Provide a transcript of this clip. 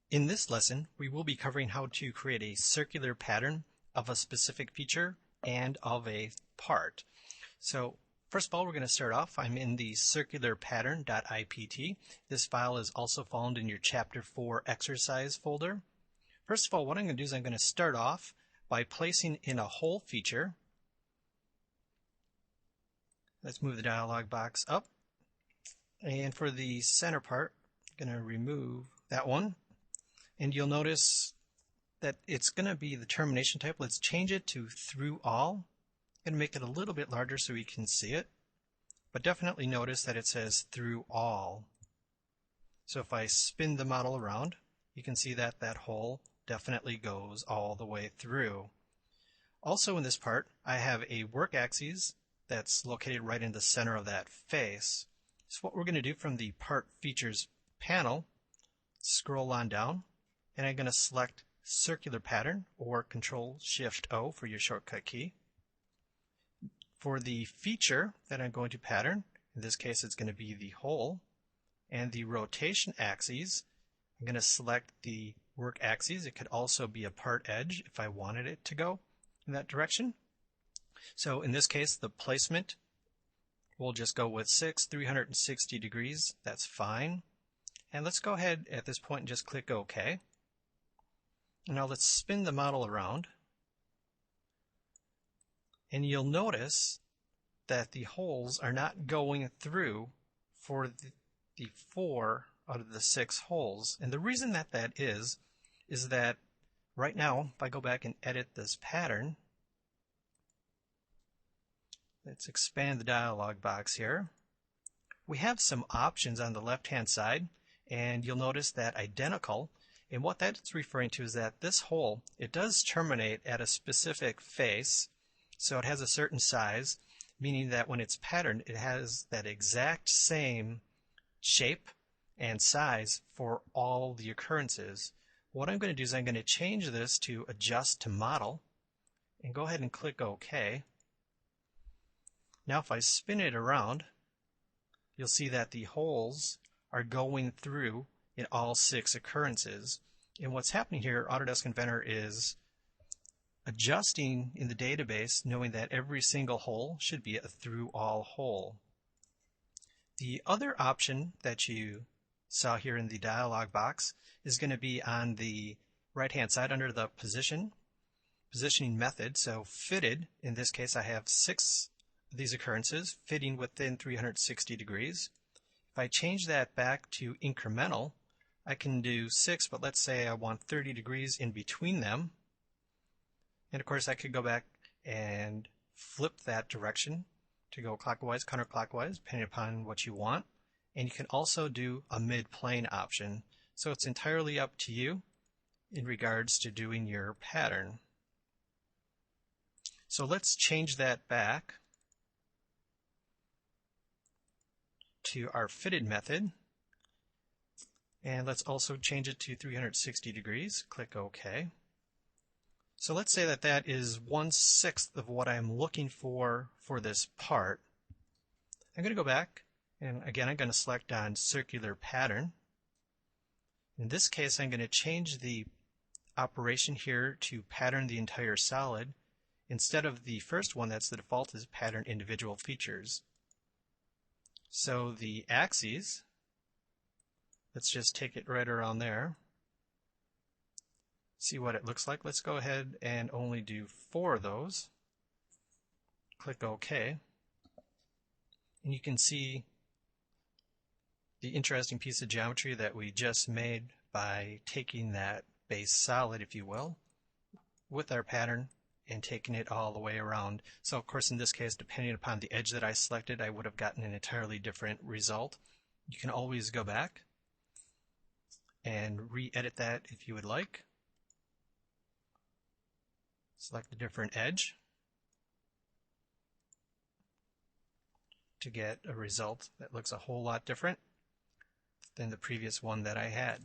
In this lesson, we will be covering how to create a circular pattern of a specific feature and of a part. So first of all, we're going to start off. I'm in the circularpattern.ipt. This file is also found in your Chapter 4 exercise folder. First of all, what I'm going to do is I'm going to start off by placing in a whole feature. Let's move the dialog box up. And for the center part, I'm going to remove that one. And you'll notice that it's going to be the termination type. Let's change it to through all and make it a little bit larger so we can see it. But definitely notice that it says through all. So if I spin the model around, you can see that that hole definitely goes all the way through. Also in this part, I have a work axis that's located right in the center of that face. So what we're going to do from the Part Features panel, scroll on down, and I'm going to select Circular Pattern or Control-Shift-O for your shortcut key. For the feature that I'm going to pattern, in this case it's going to be the hole, and the rotation axes, I'm going to select the work axis. It could also be a part edge if I wanted it to go in that direction. So in this case, the placement, we'll just go with 360 degrees. That's fine. And let's go ahead at this point and just click OK. Now let's spin the model around. And you'll notice that the holes are not going through for the 4 out of the 6 holes. And the reason that is that right now, if I go back and edit this pattern, let's expand the dialog box here. We have some options on the left-hand side, and you'll notice that identical. And what that's referring to is that this hole, it does terminate at a specific face, so it has a certain size, meaning that when it's patterned, it has that exact same shape and size for all the occurrences. What I'm going to do is I'm going to change this to Adjust to Model, and go ahead and click OK. Now if I spin it around, you'll see that the holes are going through in all 6 occurrences. And what's happening here, Autodesk Inventor is adjusting in the database, knowing that every single hole should be a through all hole. The other option that you saw here in the dialog box is going to be on the right-hand side under the positioning method. So fitted, in this case I have 6 of these occurrences fitting within 360 degrees. If I change that back to incremental, I can do 6, but let's say I want 30 degrees in between them. And of course I could go back and flip that direction to go clockwise, counterclockwise, depending upon what you want. And you can also do a mid-plane option. So it's entirely up to you in regards to doing your pattern. So let's change that back to our fitted method, and let's also change it to 360 degrees. Click OK. So let's say that that is 1/6 of what I'm looking for this part. I'm going to go back, and again I'm going to select on Circular Pattern. In this case I'm going to change the operation here to pattern the entire solid. Instead of the first one, that's the default, is pattern individual features. So the axes, let's just take it right around there. See what it looks like. Let's go ahead and only do 4 of those. Click OK. And you can see the interesting piece of geometry that we just made by taking that base solid, if you will, with our pattern and taking it all the way around. So of course in this case, depending upon the edge that I selected, I would have gotten an entirely different result. You can always go back and re-edit that if you would like. Select a different edge to get a result that looks a whole lot different than the previous one that I had.